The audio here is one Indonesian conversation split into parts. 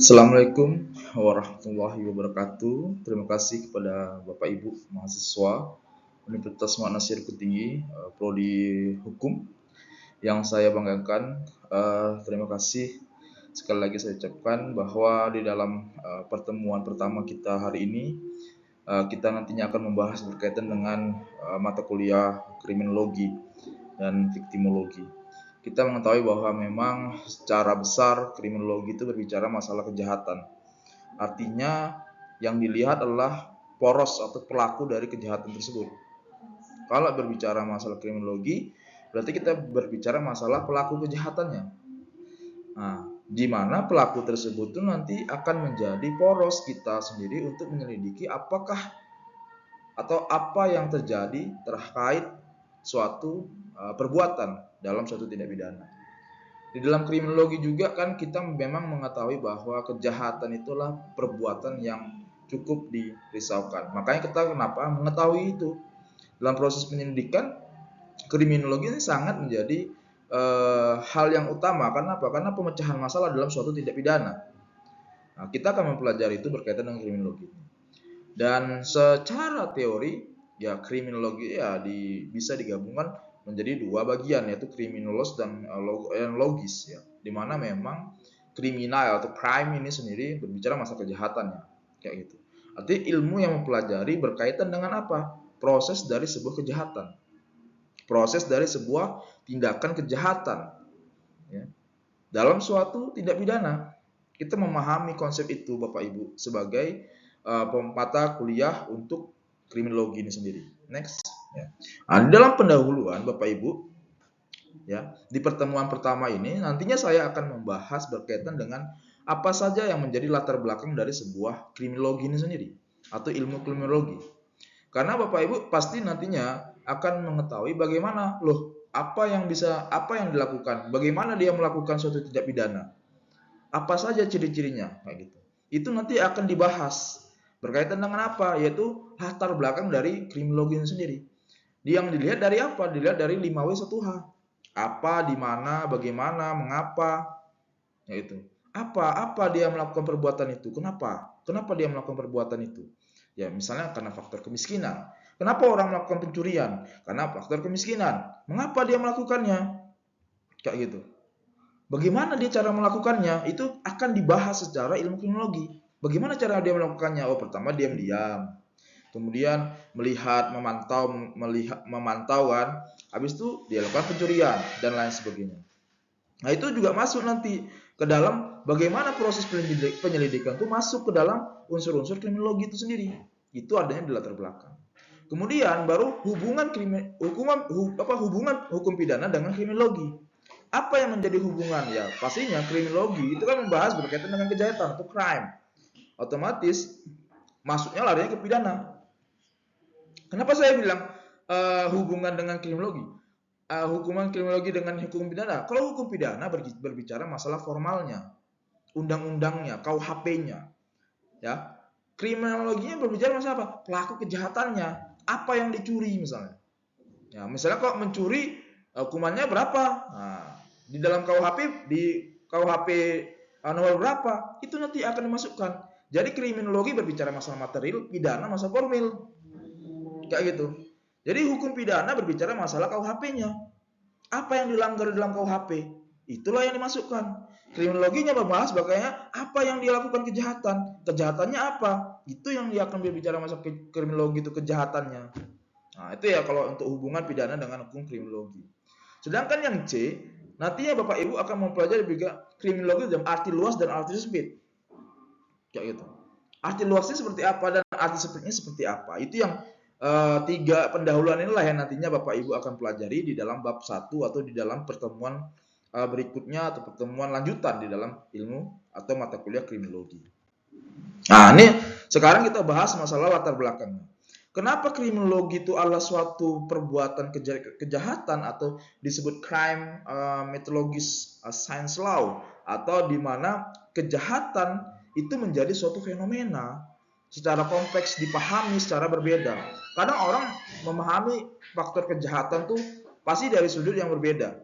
Assalamualaikum warahmatullahi wabarakatuh. Terima kasih kepada Bapak Ibu mahasiswa Universitas Muhammad Nasional Tinggi, Prodi Hukum yang saya banggakan. Terima kasih sekali lagi saya ucapkan bahwa di dalam pertemuan pertama kita hari ini, kita nantinya akan membahas berkaitan dengan mata kuliah kriminologi dan viktimologi. Kita mengetahui bahwa memang secara besar kriminologi itu berbicara masalah kejahatan. Artinya yang dilihat adalah poros atau pelaku dari kejahatan tersebut. Kalau berbicara masalah kriminologi, berarti kita berbicara masalah pelaku kejahatannya. Nah, di mana pelaku tersebut itu nanti akan menjadi poros kita sendiri untuk menyelidiki apakah atau apa yang terjadi terkait suatu perbuatan dalam suatu tindak pidana. Di dalam kriminologi juga kan kita memang mengetahui bahwa kejahatan itulah perbuatan yang cukup dirisaukan. Makanya kita kenapa mengetahui itu dalam proses penyelidikan kriminologi ini sangat menjadi hal yang utama. Karena apa? Karena pemecahan masalah dalam suatu tindak pidana. Nah, kita akan mempelajari itu berkaitan dengan kriminologi. Dan secara teori ya kriminologi ya bisa digabungkan menjadi dua bagian, yaitu kriminologis dan logis ya, dimana memang kriminal atau crime ini sendiri berbicara masalah kejahatannya kayak gitu. Artinya ilmu yang mempelajari berkaitan dengan apa? Proses dari sebuah kejahatan, proses dari sebuah tindakan kejahatan ya. Dalam suatu tindak pidana kita memahami konsep itu Bapak Ibu sebagai mata kuliah untuk kriminologi ini sendiri. Next. Ya. Nah, dalam pendahuluan Bapak Ibu, ya di pertemuan pertama ini nantinya saya akan membahas berkaitan dengan apa saja yang menjadi latar belakang dari sebuah kriminologi ini sendiri atau ilmu kriminologi. Karena Bapak Ibu pasti nantinya akan mengetahui bagaimana apa yang dilakukan, bagaimana dia melakukan suatu tindak pidana, apa saja ciri-cirinya kayak gitu. Itu nanti akan dibahas berkaitan dengan apa, yaitu latar belakang dari kriminologi sendiri. Yang dilihat dari apa? Dilihat dari 5W1H. Apa, di mana, bagaimana, mengapa, yaitu apa dia melakukan perbuatan itu, kenapa dia melakukan perbuatan itu. Ya misalnya karena faktor kemiskinan. Kenapa orang melakukan pencurian? Karena faktor kemiskinan. Mengapa dia melakukannya? Kayak gitu. Bagaimana dia cara melakukannya? Itu akan dibahas secara ilmu kriminologi. Bagaimana cara dia melakukannya? Oh, pertama diam-diam. Kemudian memantau kan. Habis itu dia lakukan pencurian dan lain sebagainya. Nah, itu juga masuk nanti ke dalam bagaimana proses penyelidikan itu masuk ke dalam unsur-unsur kriminologi itu sendiri. Itu adanya di latar belakang. Kemudian baru hubungan hukum pidana dengan kriminologi. Apa yang menjadi hubungan? Ya, pastinya kriminologi itu kan membahas berkaitan dengan kejahatan atau crime. Otomatis masuknya larinya ke pidana. Kenapa saya bilang hubungan dengan kriminologi? Hubungan kriminologi dengan hukum pidana. Kalau hukum pidana berbicara masalah formalnya, undang-undangnya, KUHP-nya, ya. Kriminologinya berbicara masalah apa? Pelaku kejahatannya, apa yang dicuri misalnya. Ya, misalnya kalau mencuri hukumannya berapa? Nah, di dalam KUHP nomor berapa? Itu nanti akan dimasukkan. Jadi kriminologi berbicara masalah material, pidana masalah formil. Kayak gitu. Jadi hukum pidana berbicara masalah KUHP-nya. Apa yang dilanggar dalam KUHP? Itulah yang dimasukkan. Kriminologinya membahas bagaimana apa yang dia lakukan kejahatan. Kejahatannya apa? Itu yang dia akan berbicara masalah kriminologi itu kejahatannya. Nah, itu ya kalau untuk hubungan pidana dengan hukum kriminologi. Sedangkan yang C, nantinya Bapak Ibu akan mempelajari juga kriminologi dalam arti luas dan arti sempit. Kayak gitu. Arti luasnya seperti apa dan arti sempitnya seperti apa. Itu yang tiga pendahuluan inilah yang nantinya Bapak Ibu akan pelajari di dalam bab 1 atau di dalam pertemuan berikutnya atau pertemuan lanjutan di dalam ilmu atau mata kuliah kriminologi. Nah, ini sekarang kita bahas masalah latar belakangnya. Kenapa kriminologi itu adalah suatu perbuatan kejahatan atau disebut crime methodologis science law, atau di mana kejahatan itu menjadi suatu fenomena secara kompleks dipahami secara berbeda. Kadang orang memahami faktor kejahatan tuh pasti dari sudut yang berbeda.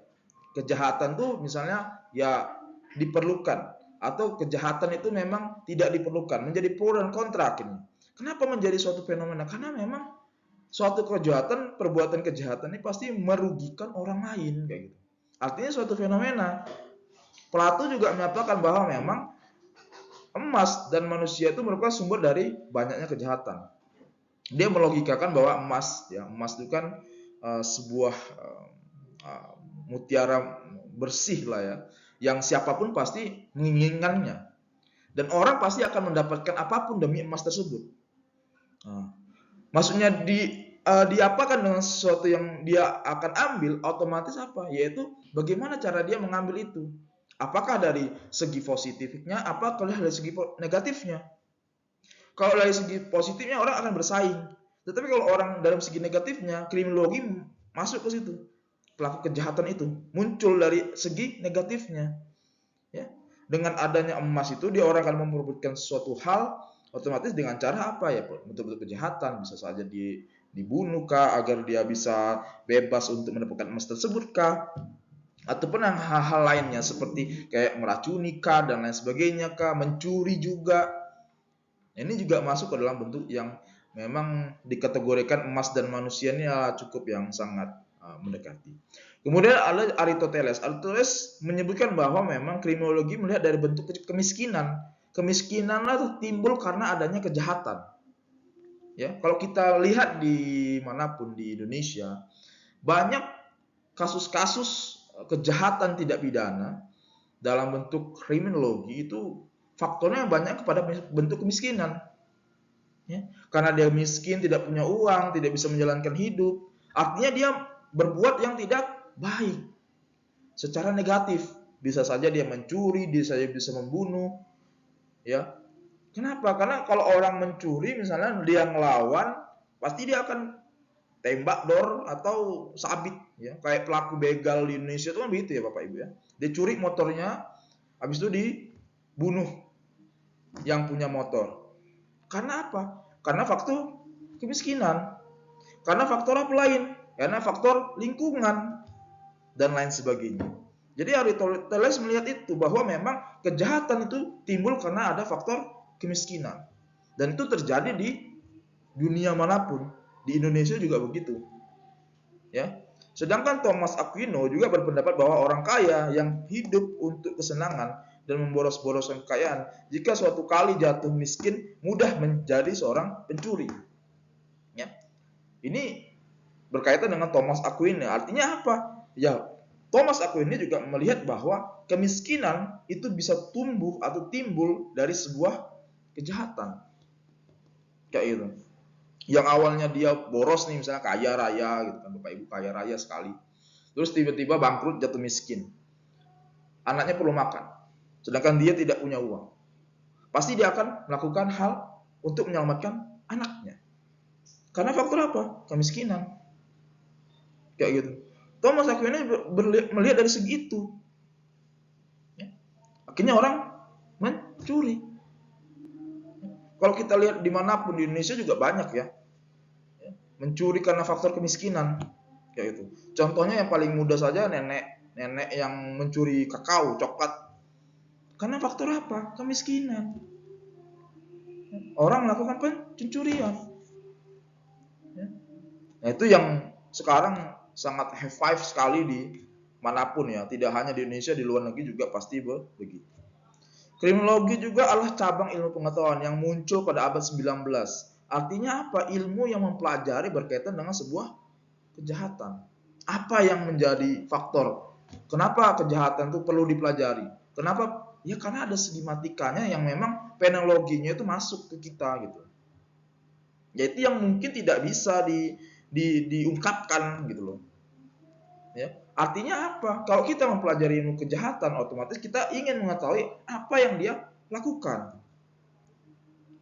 Kejahatan tuh misalnya ya diperlukan. atau kejahatan itu memang tidak diperlukan, menjadi pro dan kontra akhirnya. Kenapa menjadi suatu fenomena? Karena memang suatu kejahatan, perbuatan kejahatan ini pasti merugikan orang lain kayak gitu. Artinya suatu fenomena. Plato juga menyatakan bahwa memang emas dan manusia itu merupakan sumber dari banyaknya kejahatan. Dia melogikakan bahwa emas itu kan sebuah mutiara bersih lah ya, yang siapapun pasti menginginkannya, dan orang pasti akan mendapatkan apapun demi emas tersebut. Maksudnya diapakan dengan sesuatu yang dia akan ambil, otomatis apa? Yaitu bagaimana cara dia mengambil itu. Apakah dari segi positifnya, apakah dari segi negatifnya? Kalau dari segi positifnya orang akan bersaing. Tetapi kalau orang dalam segi negatifnya, kriminologi masuk ke situ. Pelaku kejahatan itu muncul dari segi negatifnya. Ya. Dengan adanya emas itu, dia orang akan memperebutkan sesuatu hal, otomatis dengan cara apa ya? Betul-betul kejahatan, bisa saja dibunuh kah agar dia bisa bebas untuk mendapatkan emas tersebut kah? Ataupun hal-hal lainnya seperti kayak meracuni kah dan lain sebagainya kah, mencuri juga. Ini juga masuk ke dalam bentuk yang memang dikategorikan emas dan manusia ini cukup yang sangat mendekati. Kemudian ada Aristoteles. Aristoteles menyebutkan bahwa memang kriminologi melihat dari bentuk kemiskinan. Kemiskinanlah timbul karena adanya kejahatan. Ya, kalau kita lihat di manapun di Indonesia, banyak kasus-kasus kejahatan tidak pidana dalam bentuk kriminologi itu faktornya banyak kepada bentuk kemiskinan. Ya, karena dia miskin, tidak punya uang, tidak bisa menjalankan hidup, artinya dia berbuat yang tidak baik secara negatif. Bisa saja dia mencuri, bisa membunuh. Ya, kenapa? Karena kalau orang mencuri misalnya dia ngelawan, pasti dia akan tembak dor atau sabit ya, kayak pelaku begal di Indonesia itu kan begitu ya Bapak Ibu ya. Dia curi motornya, habis itu dibunuh yang punya motor. Karena apa? Karena faktor kemiskinan. Karena faktor apa lain? Karena faktor lingkungan dan lain sebagainya. Jadi Aristoteles melihat itu bahwa memang kejahatan itu timbul karena ada faktor kemiskinan. Dan itu terjadi di dunia manapun. Di Indonesia juga begitu. Ya. Sedangkan Thomas Aquino juga berpendapat bahwa orang kaya yang hidup untuk kesenangan dan memboros-boroskan kekayaan, jika suatu kali jatuh miskin, mudah menjadi seorang pencuri. Ya. Ini berkaitan dengan Thomas Aquino. Artinya apa? Ya, Thomas Aquino juga melihat bahwa kemiskinan itu bisa tumbuh atau timbul dari sebuah kejahatan. Kayak gitu. Yang awalnya dia boros nih, misalnya kaya raya gitu kan, Bapak Ibu kaya raya sekali. Terus tiba-tiba bangkrut, jatuh miskin. Anaknya perlu makan. Sedangkan dia tidak punya uang. Pasti dia akan melakukan hal untuk menyelamatkan anaknya. Karena faktor apa? Kemiskinan. Kayak gitu. Thomas Aquino melihat dari segi itu. Ya. Akhirnya orang mencuri. Kalau kita lihat dimanapun di Indonesia juga banyak ya. Mencuri karena faktor kemiskinan. Kayak gitu. Contohnya yang paling mudah saja nenek yang mencuri kakao, coklat. Karena faktor apa? Kemiskinan. Orang melakukan pencurian. Nah, itu yang sekarang sangat high five sekali di manapun ya. Tidak hanya di Indonesia, di luar negeri juga pasti begitu. Kriminologi juga adalah cabang ilmu pengetahuan yang muncul pada abad 19. Artinya apa? Ilmu yang mempelajari berkaitan dengan sebuah kejahatan. Apa yang menjadi faktor? Kenapa kejahatan itu perlu dipelajari? Kenapa? Ya karena ada segi matikanya yang memang penologinya itu masuk ke kita gitu. Yaitu yang mungkin tidak bisa diungkapkan gitu loh. Ya. Artinya apa? Kalau kita mempelajari ilmu kejahatan, otomatis kita ingin mengetahui apa yang dia lakukan.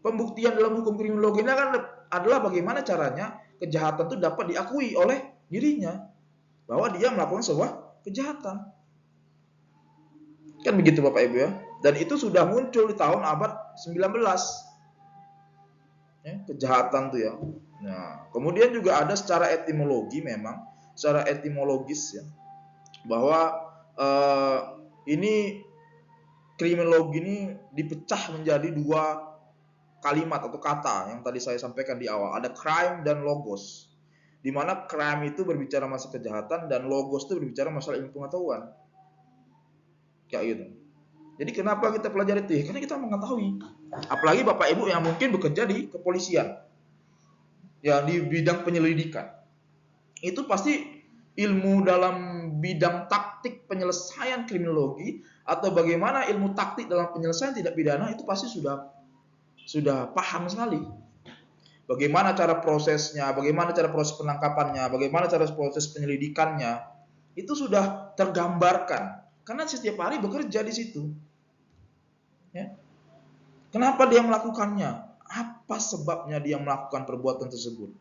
Pembuktian dalam hukum kriminologi ini kan adalah bagaimana caranya kejahatan itu dapat diakui oleh dirinya bahwa dia melakukan sebuah kejahatan. Kan begitu Bapak Ibu ya. Dan itu sudah muncul di tahun abad 19. Ya, kejahatan tuh ya. Nah, kemudian juga ada secara etimologi memang, secara etimologis ya. Bahwa ini kriminologi ini dipecah menjadi dua kalimat atau kata yang tadi saya sampaikan di awal. Ada crime dan logos. Di mana crime itu berbicara masalah kejahatan dan logos itu berbicara masalah ilmu pengetahuan. Kayak gitu. Jadi kenapa kita pelajari itu? Karena kita mengetahui. Apalagi Bapak Ibu yang mungkin bekerja di kepolisian. Ya, di bidang penyelidikan. Itu pasti ilmu dalam bidang taktik penyelesaian kriminologi atau bagaimana ilmu taktik dalam penyelesaian tindak pidana itu pasti sudah paham sekali. Bagaimana cara prosesnya, bagaimana cara proses penangkapannya, bagaimana cara proses penyelidikannya, itu sudah tergambarkan. Karena setiap hari bekerja di situ. Ya. Kenapa dia melakukannya? Apa sebabnya dia melakukan perbuatan tersebut?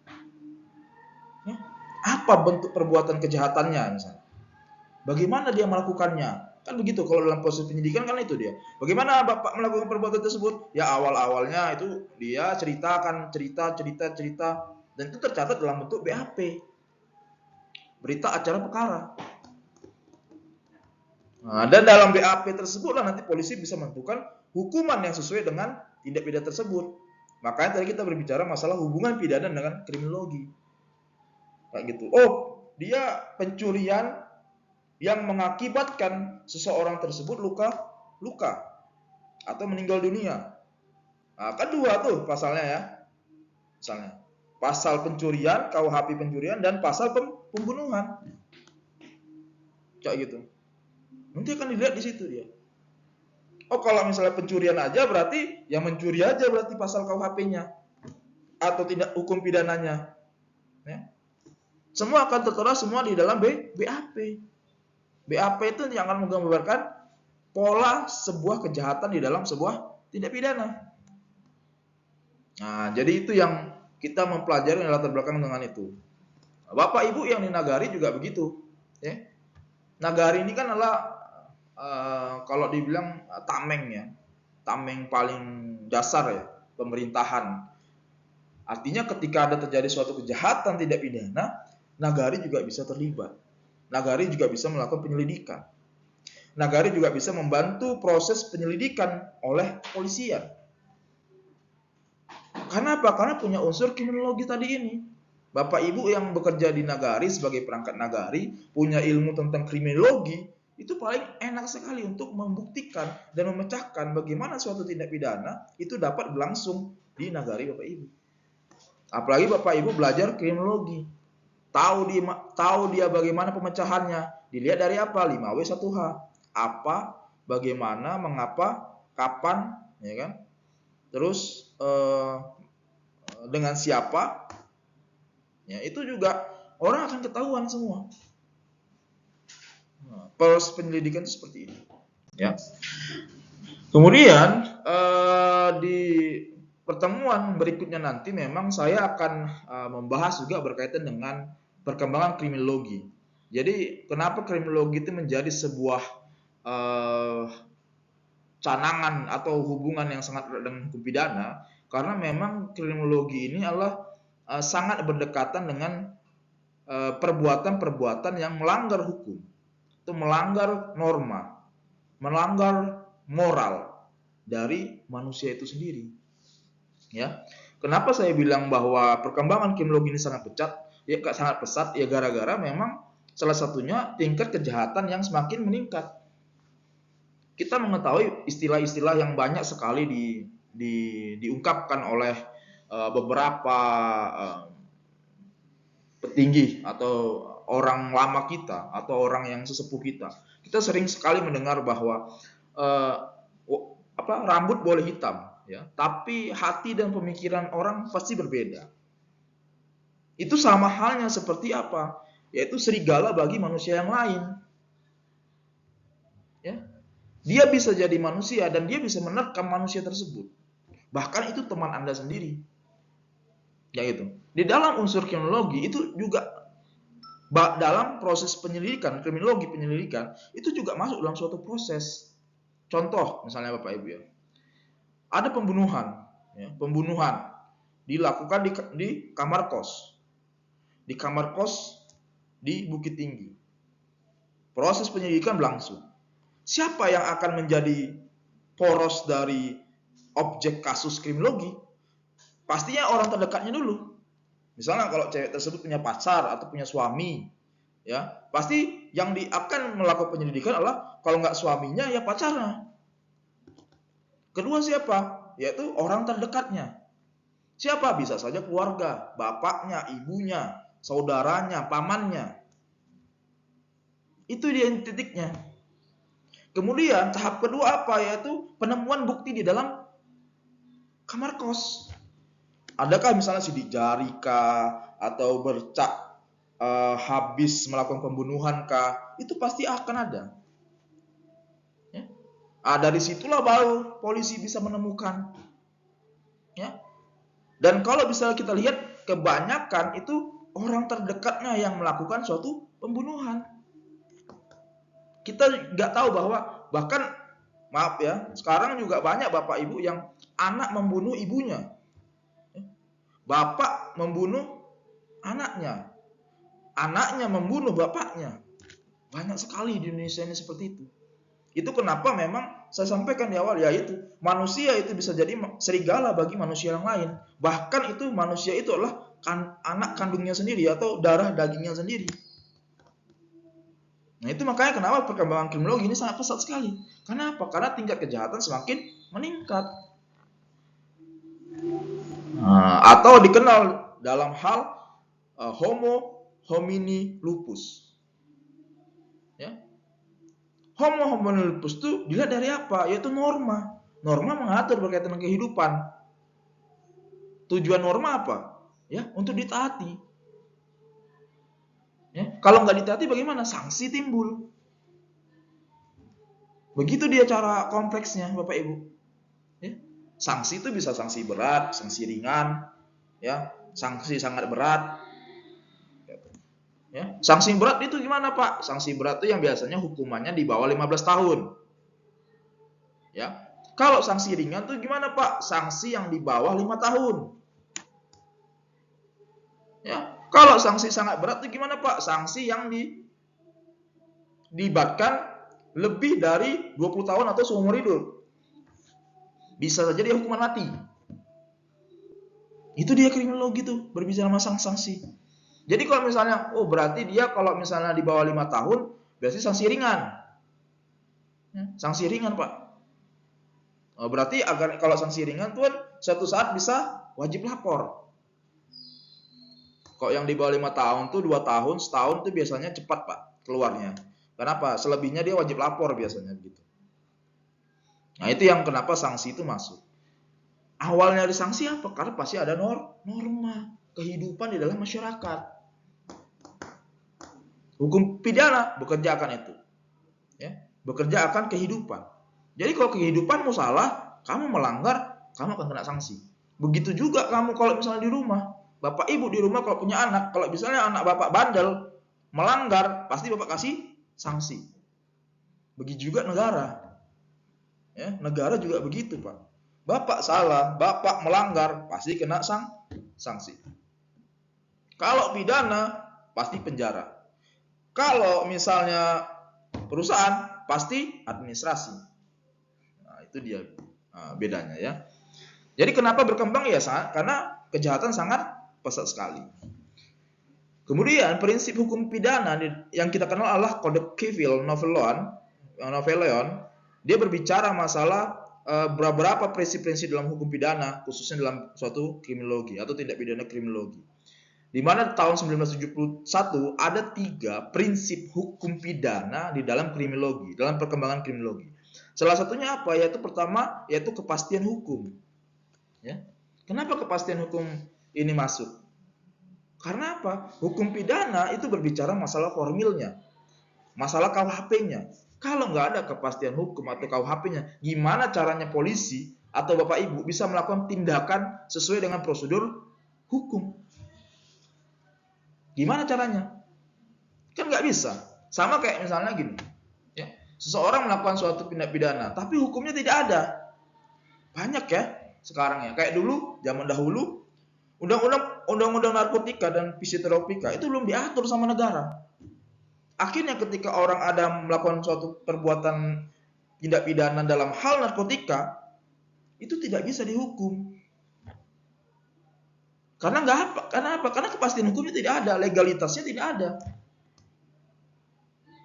Ya. Apa bentuk perbuatan kejahatannya misalnya? Bagaimana dia melakukannya? Kan begitu kalau dalam proses penyidikan kan itu dia. Bagaimana Bapak melakukan perbuatan tersebut? Ya awal-awalnya itu dia cerita dan itu tercatat dalam bentuk BAP. Berita acara perkara. Nah, dan dalam BAP tersebutlah nanti polisi bisa menentukan hukuman yang sesuai dengan tindak pidana tersebut. Makanya tadi kita berbicara masalah hubungan pidana dengan kriminologi. Kayak gitu. Oh, dia pencurian yang mengakibatkan seseorang tersebut luka atau meninggal dunia. Nah, kan dua tuh pasalnya ya. Misalnya, pasal pencurian, KUHP pencurian dan pasal pembunuhan. Kayak gitu. Nanti akan dilihat di situ dia. Oh, kalau misalnya pencurian aja berarti yang mencuri aja berarti pasal KUHP-nya atau tidak hukum pidananya. Ya. Semua akan tertera semua di dalam BAP. BAP itu yang akan menggambarkan pola sebuah kejahatan di dalam sebuah tindak pidana. Nah, jadi itu yang kita mempelajari latar belakang dengan itu. Bapak Ibu yang di Nagari juga begitu. Ya. Nagari ini kan adalah kalau dibilang tameng ya, tameng paling dasar ya, pemerintahan. Artinya ketika ada terjadi suatu kejahatan tindak pidana, Nagari juga bisa terlibat. Nagari juga bisa melakukan penyelidikan. Nagari juga bisa membantu proses penyelidikan oleh kepolisian. Karena apa? Karena punya unsur kriminologi tadi ini. Bapak Ibu yang bekerja di Nagari sebagai perangkat Nagari, punya ilmu tentang kriminologi, itu paling enak sekali untuk membuktikan dan memecahkan bagaimana suatu tindak pidana itu dapat berlangsung di Nagari Bapak Ibu. Apalagi Bapak Ibu belajar kriminologi. Tahu dia bagaimana pemecahannya. Dilihat dari apa? 5W1H. Apa, bagaimana, mengapa, kapan, ya kan? Terus dengan siapa? Ya, itu juga orang akan ketahuan semua. Nah, proses penyelidikan itu seperti ini. Ya. Kemudian di pertemuan berikutnya nanti memang saya akan membahas juga berkaitan dengan perkembangan kriminologi. Jadi kenapa kriminologi itu menjadi sebuah canangan atau hubungan yang sangat erat dengan hukum pidana? Karena memang kriminologi ini adalah sangat berdekatan dengan perbuatan-perbuatan yang melanggar hukum, itu melanggar norma, melanggar moral dari manusia itu sendiri. Ya, kenapa saya bilang bahwa perkembangan kriminologi ini sangat pesat? Ya gara-gara memang salah satunya tingkat kejahatan yang semakin meningkat. Kita mengetahui istilah-istilah yang banyak sekali diungkapkan oleh beberapa petinggi atau orang lama kita atau orang yang sesepuh kita. Kita sering sekali mendengar bahwa rambut boleh hitam, ya, tapi hati dan pemikiran orang pasti berbeda. Itu sama halnya seperti apa? Yaitu serigala bagi manusia yang lain. Ya. Dia bisa jadi manusia dan dia bisa menerkam manusia tersebut. Bahkan itu teman Anda sendiri. Ya itu. Di dalam unsur kriminologi itu juga dalam proses penyelidikan, kriminologi penyelidikan itu juga masuk dalam suatu proses. Contoh misalnya Bapak Ibu ya. Ada pembunuhan, ya, pembunuhan dilakukan di kamar kos. Di kamar kos di Bukit Tinggi. Proses penyelidikan berlangsung. Siapa yang akan menjadi poros dari objek kasus kriminologi, pastinya orang terdekatnya dulu. Misalnya kalau cewek tersebut punya pacar atau punya suami, ya pasti yang akan melakukan penyelidikan adalah kalau nggak suaminya ya pacarnya. Kedua siapa? Yaitu orang terdekatnya. Siapa? Bisa saja keluarga, bapaknya, ibunya, saudaranya, pamannya. Itu dia titiknya. Kemudian tahap kedua apa? Yaitu penemuan bukti di dalam kamar kos. Adakah misalnya sidik jari kah, atau bercak habis melakukan pembunuhan kah? Itu pasti akan ada. Ya. Dari situlah baru polisi bisa menemukan. Ya. Dan kalau bisa kita lihat, kebanyakan itu orang terdekatnya yang melakukan suatu pembunuhan. Kita nggak tahu bahwa bahkan, maaf ya, sekarang juga banyak bapak ibu yang anak membunuh ibunya, bapak membunuh anaknya, anaknya membunuh bapaknya. Banyak sekali di Indonesia ini seperti itu. Itu kenapa memang saya sampaikan di awal, yaitu manusia itu bisa jadi serigala bagi manusia yang lain. Bahkan itu manusia itu adalah anak kandungnya sendiri atau darah dagingnya sendiri. Nah itu makanya kenapa perkembangan kriminologi ini sangat pesat sekali. Kenapa? Karena tingkat kejahatan semakin meningkat. Atau dikenal dalam hal homo homini lupus. Ya. Homo homini lupus itu dilihat dari apa? Yaitu norma. Norma mengatur berkaitan dengan kehidupan. Tujuan norma apa? Ya, untuk ditaati. Ya, kalau nggak ditaati bagaimana? Sanksi timbul. Begitu dia cara kompleksnya, Bapak Ibu. Ya. Sanksi itu bisa sanksi berat, sanksi ringan, ya, sanksi sangat berat. Ya. Sanksi berat itu gimana, Pak? Sanksi berat itu yang biasanya hukumannya di bawah 15 tahun. Ya. Kalau sanksi ringan itu gimana, Pak? Sanksi yang di bawah 5 tahun. Ya. Kalau sanksi sangat berat itu gimana, Pak? Sanksi yang dilibatkan lebih dari 20 tahun atau seumur hidup. Bisa saja dia hukuman mati. Itu dia kriminologi tuh, berbicara masalah sanksi. Jadi kalau misalnya, berarti dia kalau misalnya di bawah 5 tahun, berarti sanksi ringan. Sanksi ringan, Pak. Berarti agar kalau sanksi ringan tuh suatu saat bisa wajib lapor. Kalau yang di bawah 5 tahun tuh 2 tahun, setahun tuh biasanya cepat, Pak, keluarnya. Kenapa? Selebihnya dia wajib lapor biasanya begitu. Nah, itu yang kenapa sanksi itu masuk. Awalnya dari sanksi apa? Karena pasti ada norma kehidupan di dalam masyarakat. Hukum pidana bekerja akan itu. Ya, bekerja akan kehidupan. Jadi kalau kehidupanmu salah, kamu melanggar, kamu akan kena sanksi. Begitu juga kamu kalau misalnya di rumah. Bapak ibu di rumah kalau punya anak, kalau misalnya anak bapak bandel, melanggar, pasti bapak kasih sanksi. Begitu juga negara. Ya, negara juga begitu, Pak. Bapak salah, bapak melanggar, pasti kena sanksi. Kalau pidana, pasti penjara. Kalau misalnya perusahaan, pasti administrasi. Nah, itu dia bedanya ya. Jadi kenapa berkembang ya? Karena kejahatan sangat pesat sekali. Kemudian prinsip hukum pidana yang kita kenal adalah Kode Civil Noveleon. Dia berbicara masalah beberapa prinsip-prinsip dalam hukum pidana, khususnya dalam suatu kriminologi atau tindak pidana kriminologi. Di mana tahun 1971 ada 3 prinsip hukum pidana di dalam kriminologi, dalam perkembangan kriminologi. Salah satunya apa? Yaitu pertama, yaitu kepastian hukum. Ya. Kenapa kepastian hukum ini masuk? Karena apa? Hukum pidana itu berbicara masalah formilnya, masalah KUHP-nya. Kalau nggak ada kepastian hukum atau KUHP-nya, gimana caranya polisi atau Bapak Ibu bisa melakukan tindakan sesuai dengan prosedur hukum? Gimana caranya? Kan nggak bisa. Sama kayak misalnya gini, ya, seseorang melakukan suatu tindak pidana, tapi hukumnya tidak ada. Banyak ya sekarang ya. Kayak dulu, zaman dahulu, undang-undang narkotika dan psikotropika itu belum diatur sama negara. Akhirnya ketika orang ada melakukan suatu perbuatan tindak pidana dalam hal narkotika itu tidak bisa dihukum. Karena nggak apa? Karena kepastian hukumnya tidak ada, legalitasnya tidak ada.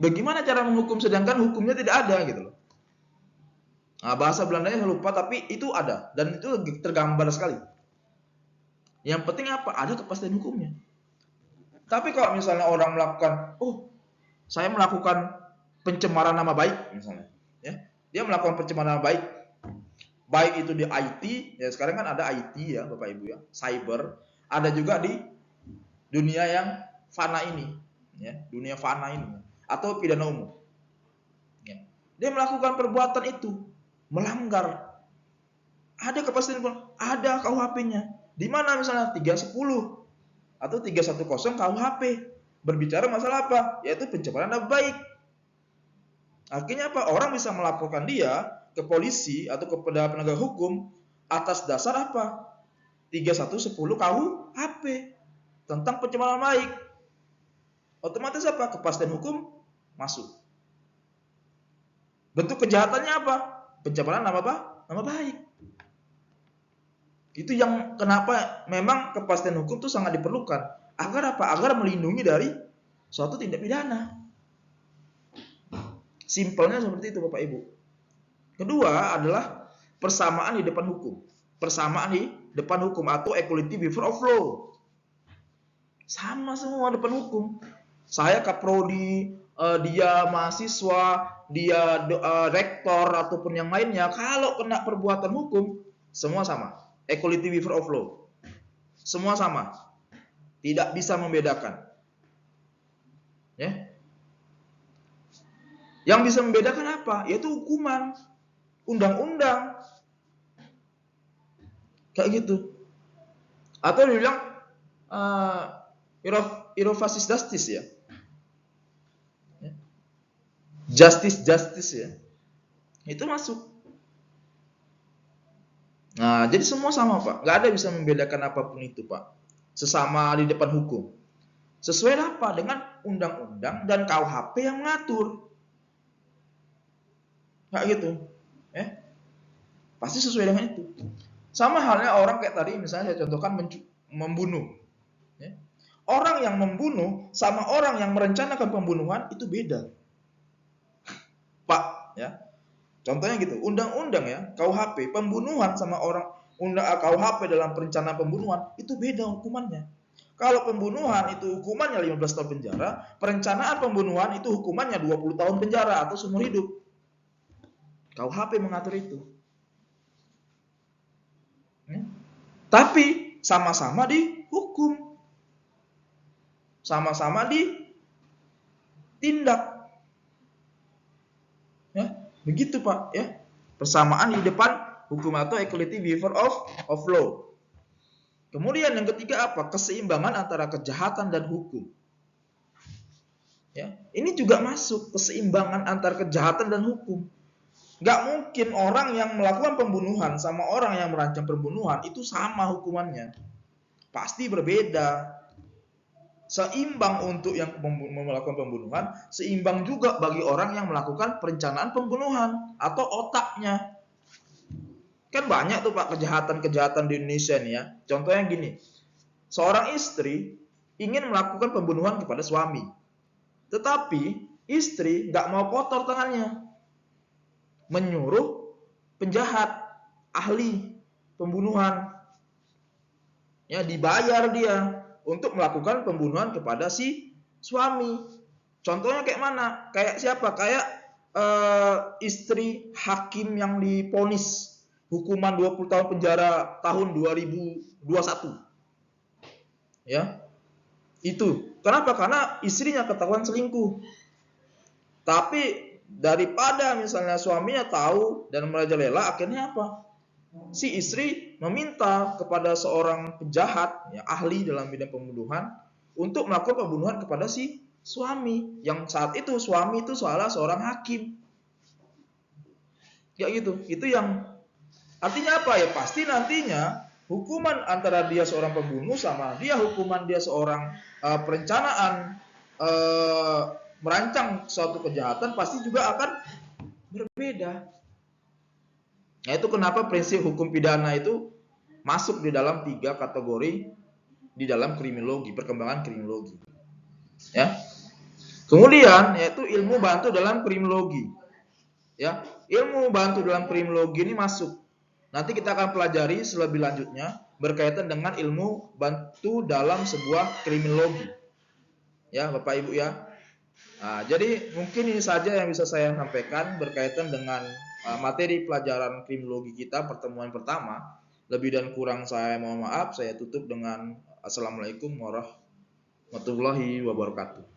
Bagaimana cara menghukum sedangkan hukumnya tidak ada gitu loh. Nah, bahasa Belandanya saya lupa, tapi itu ada dan itu tergambar sekali. Yang penting apa? Ada kepastian hukumnya. Tapi kalau misalnya orang melakukan, saya melakukan pencemaran nama baik misalnya, ya, dia melakukan pencemaran nama baik, baik itu di IT, ya sekarang kan ada IT ya Bapak Ibu ya, cyber, ada juga di dunia yang fana ini, ya, dunia fana ini, atau pidana umum. Ya. Dia melakukan perbuatan itu, melanggar, ada kepastian hukum, ada KUHP-nya. Di mana misalnya 310 atau 310 KUHP berbicara masalah apa? Yaitu pencemaran nama baik. Akhirnya apa? Orang bisa melaporkan dia ke polisi atau kepada penegak hukum atas dasar apa? 3110 KUHP tentang pencemaran nama baik. Otomatis apa? Kepastian hukum masuk. Bentuk kejahatannya apa? Pencemaran nama baik. Itu yang kenapa memang kepastian hukum itu sangat diperlukan. Agar apa? Agar melindungi dari suatu tindak pidana. Simpelnya seperti itu Bapak Ibu. Kedua adalah persamaan di depan hukum. Persamaan di depan hukum atau equality before of law. Sama semua depan hukum. Saya kaprodi, dia mahasiswa, dia rektor ataupun yang lainnya, kalau kena perbuatan hukum, semua sama. Equality before of law. Semua sama. Tidak bisa membedakan. Ya. Yang bisa membedakan apa? Yaitu hukuman, undang-undang. Kayak gitu. Atau dibilang Irofasis justice ya. Justice ya. Itu masuk. Nah, jadi semua sama Pak. Nggak ada bisa membedakan apapun itu Pak. Sesama di depan hukum. Sesuai apa? Dengan undang-undang dan KUHP yang mengatur. Nggak gitu. Pasti sesuai dengan itu. Sama halnya orang kayak tadi misalnya saya contohkan membunuh. Orang yang membunuh sama orang yang merencanakan pembunuhan itu beda. Pak, ya. Contohnya gitu, undang-undang ya, KUHP, pembunuhan sama orang KUHP dalam perencanaan pembunuhan itu beda hukumannya. Kalau pembunuhan itu hukumannya 15 tahun penjara, perencanaan pembunuhan itu hukumannya 20 tahun penjara atau seumur hidup. KUHP mengatur itu. Tapi sama-sama dihukum. Sama-sama ditindak. Ya, begitu Pak, ya. Persamaan di depan hukum atau equality before of law. Kemudian yang ketiga apa? Keseimbangan antara kejahatan dan hukum. Ya, ini juga masuk keseimbangan antara kejahatan dan hukum. Gak mungkin orang yang melakukan pembunuhan sama orang yang merancang pembunuhan itu sama hukumannya. Pasti berbeda. Seimbang untuk yang melakukan pembunuhan, seimbang juga bagi orang yang melakukan perencanaan pembunuhan atau otaknya. Kan banyak tuh Pak kejahatan-kejahatan di Indonesia nih ya. Contohnya gini, seorang istri ingin melakukan pembunuhan kepada suami. Tetapi istri nggak mau kotor tangannya. Menyuruh penjahat, ahli pembunuhan. Ya, dibayar dia untuk melakukan pembunuhan kepada si suami. Contohnya kayak mana? Kayak siapa? Kayak istri hakim yang divonis hukuman 20 tahun penjara tahun 2021. Ya. Itu. Kenapa? Karena istrinya ketahuan selingkuh. Tapi daripada misalnya suaminya tahu dan merajalela, akhirnya apa? Si istri meminta kepada seorang penjahat, ya, ahli dalam bidang pembunuhan, untuk melakukan pembunuhan kepada si suami. Yang saat itu suami itu seorang hakim. Ya gitu. Itu yang artinya apa ya? Pasti nantinya hukuman antara dia seorang pembunuh sama dia hukuman dia seorang perencanaan merancang suatu kejahatan pasti juga akan berbeda. Nah, itu kenapa prinsip hukum pidana itu masuk di dalam 3 kategori di dalam kriminologi, perkembangan kriminologi. Ya. Kemudian yaitu ilmu bantu dalam kriminologi. Ya, ilmu bantu dalam kriminologi ini masuk. Nanti kita akan pelajari lebih lanjutnya berkaitan dengan ilmu bantu dalam sebuah kriminologi. Ya, Bapak Ibu ya. Nah, jadi mungkin ini saja yang bisa saya sampaikan berkaitan dengan materi pelajaran kriminologi kita pertemuan pertama. Lebih dan kurang saya mohon maaf. Saya tutup dengan Assalamualaikum warahmatullahi wabarakatuh.